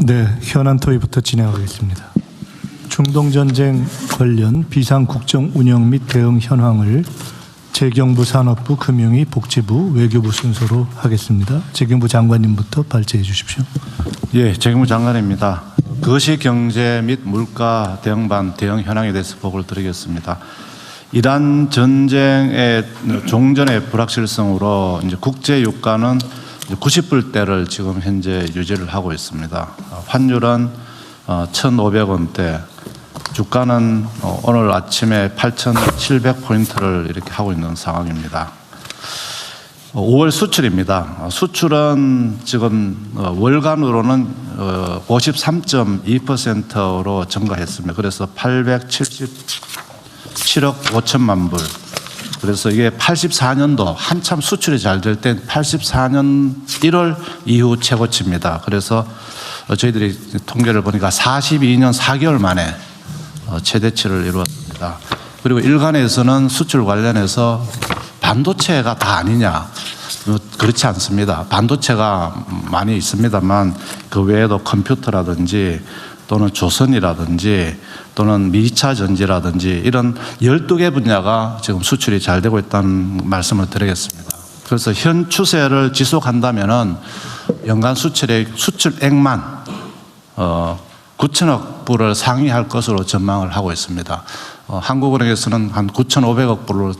네, 현안 토의부터 진행하겠습니다. 중동전쟁 관련 비상국정 운영 및 대응 현황을 재경부 산업부, 금융위, 복지부, 외교부 순서로 하겠습니다. 재경부 장관님부터 발제해 주십시오. 예, 재경부 장관입니다. 거시경제 및 물가 대응반 대응 현황에 대해서 보고를 드리겠습니다. 이란 전쟁의 종전의 불확실성으로 이제 국제 유가는 90불대를 지금 현재 유지를 하고 있습니다. 환율은 1,500원대, 주가는 오늘 아침에 8,700포인트를 이렇게 하고 있는 상황입니다. 5월 수출입니다. 수출은 지금 월간으로는 53.2%로 증가했습니다. 그래서 877억 5천만 불. 그래서 이게 84년도 한참 수출이 잘 될 때 84년 1월 이후 최고치입니다. 그래서 저희들이 통계를 보니까 42년 4개월 만에 최대치를 이루었습니다. 그리고 일간에서는 수출 관련해서 반도체가 다 아니냐, 그렇지 않습니다. 반도체가 많이 있습니다만 그 외에도 컴퓨터라든지 또는 조선이라든지 또는 미차 전지라든지 이런 12개 분야가 지금 수출이 잘 되고 있다는 말씀을 드리겠습니다. 그래서 현 추세를 지속한다면은 연간 수출액만 9천억 불을 상회할 것으로 전망을 하고 있습니다. 한국은행에서는 한 9,500억 불로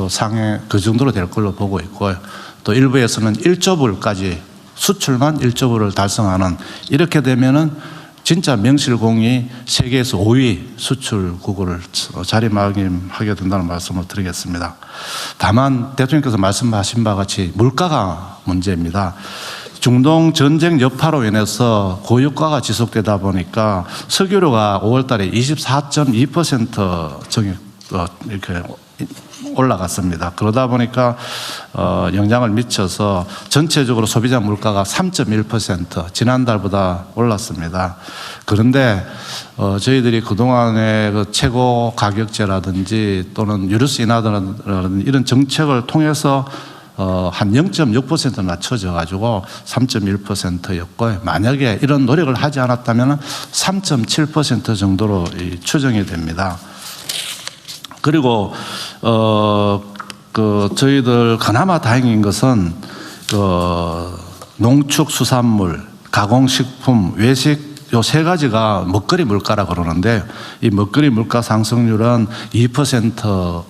상회 그 정도로 될 걸로 보고 있고요. 또 일부에서는 1조 불까지 수출만 1조 불을 달성하는, 이렇게 되면은 진짜 명실공히 세계에서 5위 수출국을 자리매김하게 된다는 말씀을 드리겠습니다. 다만 대통령께서 말씀하신 바와 같이 물가가 문제입니다. 중동 전쟁 여파로 인해서 고유가가 지속되다 보니까 석유료가 5월 달에 24.2% 이렇게 올라갔습니다. 그러다 보니까 영향을 미쳐서 전체적으로 소비자 물가가 3.1% 지난달보다 올랐습니다. 그런데 저희들이 그동안의 그 최고 가격제라든지 또는 유류세 인하라든지 이런 정책을 통해서 한 0.6% 낮춰져 가지고 3.1%였고, 만약에 이런 노력을 하지 않았다면 3.7% 정도로 추정이 됩니다. 그리고 저희들 그나마 다행인 것은 농축수산물, 가공식품, 외식 요 세 가지가 먹거리 물가라 그러는데, 이 먹거리 물가 상승률은 2%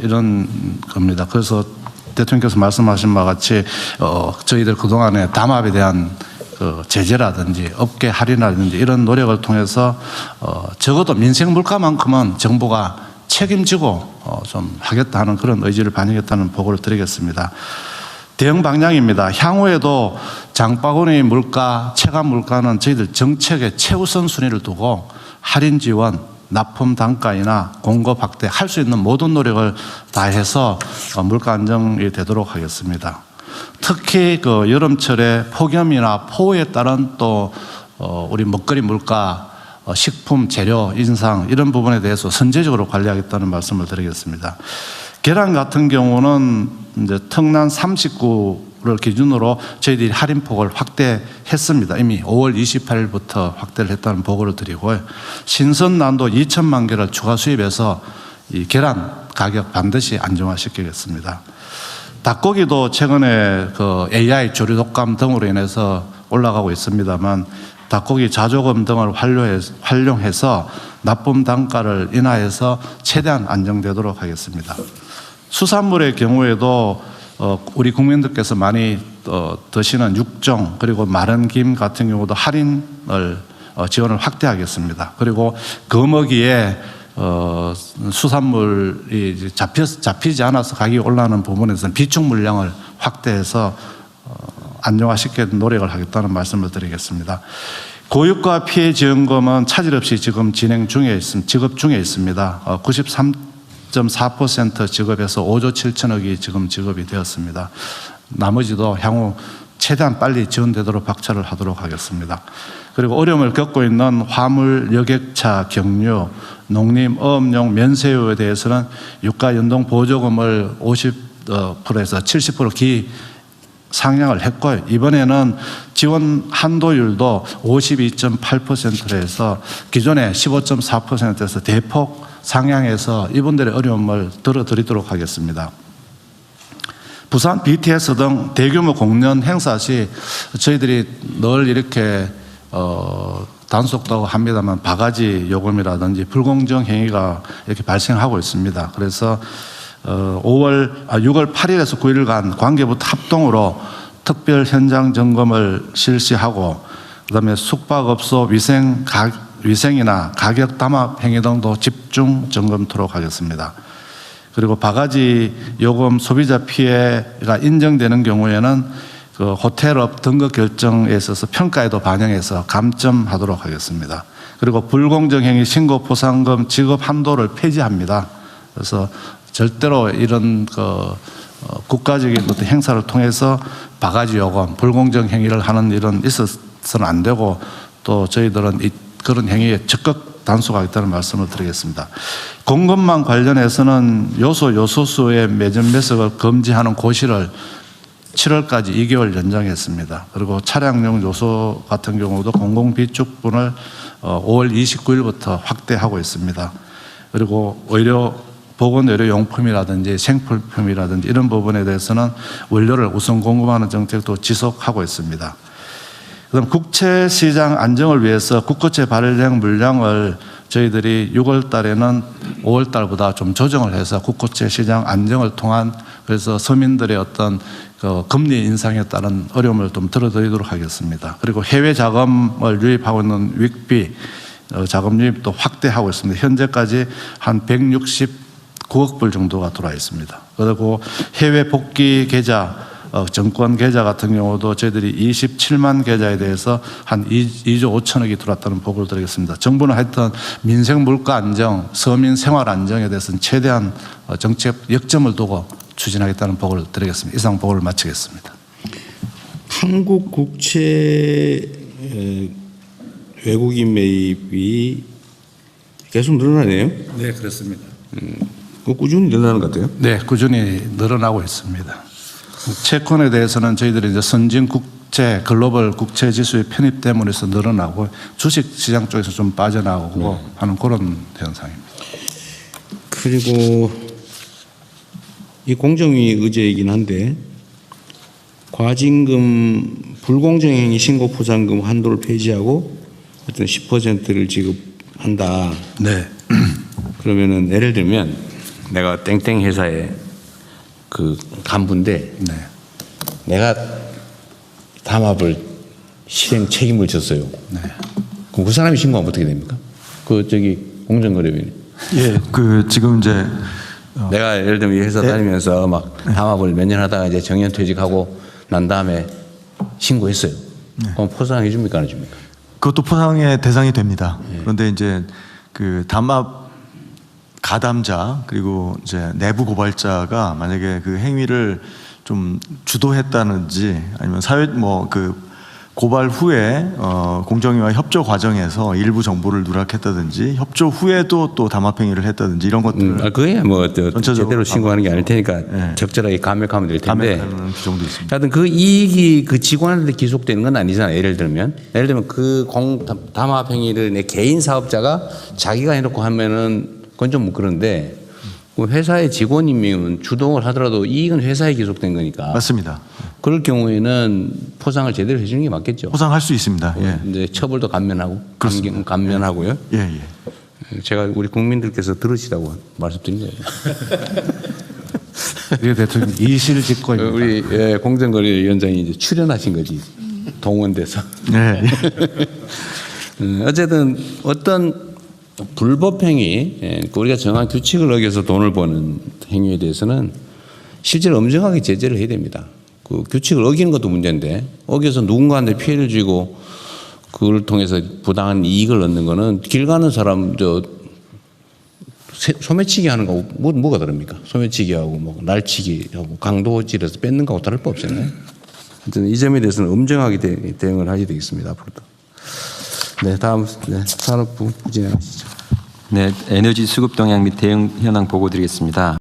이런 겁니다. 그래서 대통령께서 말씀하신 바와 같이 저희들 그동안에 담합에 대한 제재라든지 업계 할인이라든지 이런 노력을 통해서 적어도 민생 물가만큼은 정부가 책임지고 좀 하겠다 하는 그런 의지를 반영했다는 보고를 드리겠습니다. 대응 방향입니다. 향후에도 장바구니 물가, 체감 물가는 저희들 정책의 최우선 순위를 두고 할인 지원, 납품 단가이나 공급 확대 할 수 있는 모든 노력을 다해서 물가 안정이 되도록 하겠습니다. 특히 그 여름철에 폭염이나 폭우에 따른 또 우리 먹거리 물가, 식품, 재료 인상 이런 부분에 대해서 선제적으로 관리하겠다는 말씀을 드리겠습니다. 계란 같은 경우는 이제 특난 39를 기준으로 저희들이 할인폭을 확대했습니다. 이미 5월 28일부터 확대를 했다는 보고를 드리고요. 신선난도 2천만 개를 추가 수입해서 이 계란 가격 반드시 안정화시키겠습니다. 닭고기도 최근에 그 AI 조류 독감 등으로 인해서 올라가고 있습니다만 닭고기 자조금 등을 활용해서 납품 단가를 인하해서 최대한 안정되도록 하겠습니다. 수산물의 경우에도 우리 국민들께서 많이 드시는 육종 그리고 마른 김 같은 경우도 할인을 지원을 확대하겠습니다. 그리고 거먹이에 수산물이 잡히지 않아서 가격이 올라가는 부분에서는 비축 물량을 확대해서 안정화시키는 노력을 하겠다는 말씀을 드리겠습니다. 고유가 피해 지원금은 차질 없이 지금 지급 중에 있습니다. 93.4% 지급해서 5조 7천억이 지금 지급이 되었습니다. 나머지도 향후 최대한 빨리 지원되도록 박차를 하도록 하겠습니다. 그리고 어려움을 겪고 있는 화물, 여객차, 경유, 농림, 어업용 면세유에 대해서는 유가 연동 보조금을 50%에서 70% 상향을 했고요. 이번에는 지원 한도율도 52.8%로 해서 기존에 15.4%에서 대폭 상향해서 이분들의 어려움을 덜어드리도록 하겠습니다. 부산 BTS 등 대규모 공연 행사 시 저희들이 늘 이렇게 단속도 합니다만 바가지 요금이라든지 불공정 행위가 이렇게 발생하고 있습니다. 그래서 6월 8일에서 9일간 관계부터 합동으로 특별 현장 점검을 실시하고 그다음에 숙박업소 위생이나 가격 담합 행위 등도 집중 점검토록 하겠습니다. 그리고 바가지 요금 소비자 피해가 인정되는 경우에는 그 호텔업 등급 결정에 있어서 평가에도 반영해서 감점하도록 하겠습니다. 그리고 불공정 행위 신고 포상금 지급 한도를 폐지합니다. 그래서 절대로 이런 국가적인 어떤 행사를 통해서 바가지 요금, 불공정 행위를 하는 일은 있어서는 안 되고 또 저희들은 그런 행위에 적극 단속하겠다는 말씀을 드리겠습니다. 공급망 관련해서는 요소수의 매점 매석을 금지하는 고시를 7월까지 2개월 연장했습니다. 그리고 차량용 요소 같은 경우도 공공비축분을 5월 29일부터 확대하고 있습니다. 그리고 보건의료용품이라든지 생필품이라든지 이런 부분에 대해서는 원료를 우선 공급하는 정책도 지속하고 있습니다. 그다음 국채시장 안정을 위해서 국고채 발행 물량을 저희들이 6월 달에는 5월 달보다 좀 조정을 해서 국고채 시장 안정을 통한 그래서 서민들의 어떤 금리 인상에 따른 어려움을 좀 덜어드리도록 하겠습니다. 그리고 해외 자금을 유입하고 있는 윅비 자금 유입도 확대하고 있습니다. 현재까지 한 169억 불 정도가 들어와 있습니다. 그리고 해외 복귀 계좌 정권 계좌 같은 경우도 저희들이 27만 계좌에 대해서 한 2조 5천억이 들어왔다는 보고를 드리겠습니다. 정부는 하여튼 민생 물가 안정, 서민 생활 안정에 대해서는 최대한 정책 역점을 두고 추진하겠다는 보고를 드리겠습니다. 이상 보고를 마치겠습니다. 한국 국채 외국인 매입이 계속 늘어나네요. 네, 그렇습니다. 꾸준히 늘어나는 것 같아요. 네, 꾸준히 늘어나고 있습니다. 채권에 대해서는 저희들이 이제 선진 국제 글로벌 국채 지수의 편입 때문에 해서 늘어나고 주식 시장 쪽에서 좀 빠져나오고 하는 그런 현상입니다. 그리고 이 공정위 의제이긴 한데 과징금 불공정행위 신고 포상금 한도를 폐지하고 어떤 10%를 지급한다. 네. 그러면은 예를 들면 내가 땡땡 회사에 그 간부인데 네. 내가 담합을 실행 책임을 졌어요. 네. 그럼 그 사람이 신고하면 어떻게 됩니까? 공정거래위원회. 예, 지금 이제 내가 예를 들면 이 회사 다니면서 막 담합을 몇 년 하다가 이제 정년퇴직하고 난 다음에 신고했어요. 그럼 포상해 줍니까 안 해줍니까? 그것도 포상의 대상이 됩니다. 그런데 이제 그 담합 가담자 그리고 이제 내부 고발자가 만약에 그 행위를 좀 주도했다든지 아니면 고발 후에 공정위와 협조 과정에서 일부 정보를 누락했다든지 협조 후에도 또 담합 행위를 했다든지 이런 것들을 그게 제대로 신고하는 게 아닐 테니까 적절하게 감액하면 될 텐데. 감액하는 규정도 있습니다. 하여튼 그 이익이 그 직원한테 기속되는 건 아니잖아요. 예를 들면 그 담합 행위를 내 개인 사업자가 자기가 해놓고 하면은 그건 좀 그런데 그 회사의 직원이면 주동을 하더라도 이익은 회사에 기속된 거니까. 맞습니다. 그럴 경우에는 포상을 제대로 해주는 게 맞겠죠. 포상할 수 있습니다. 예. 이제 처벌도 감면하고요. 예, 예. 제가 우리 국민들께서 들으시라고 말씀드린 거예요. 이 대통령 이실직고입니다. 우리 공정거래위원장이 이제 출연하신 거지 동원돼서. 네. 어쨌든 어떤 불법 행위, 우리가 정한 규칙을 어겨서 돈을 버는 행위에 대해서는 실제로 엄정하게 제재를 해야 됩니다. 그 규칙을 어기는 것도 문제인데 어겨서 누군가한테 피해를 주고 그걸 통해서 부당한 이익을 얻는 거는 길 가는 사람 소매치기 하는 거하고 뭐가 다릅니까? 소매치기하고 날치기하고 강도질에서 뺏는 거하고 다를 바 없잖아요. 하여튼 이 점에 대해서는 엄정하게 대응을 하셔야 되겠습니다. 앞으로도. 네, 다음 산업부 진행하시죠. 네, 에너지 수급 동향 및 대응 현황 보고 드리겠습니다.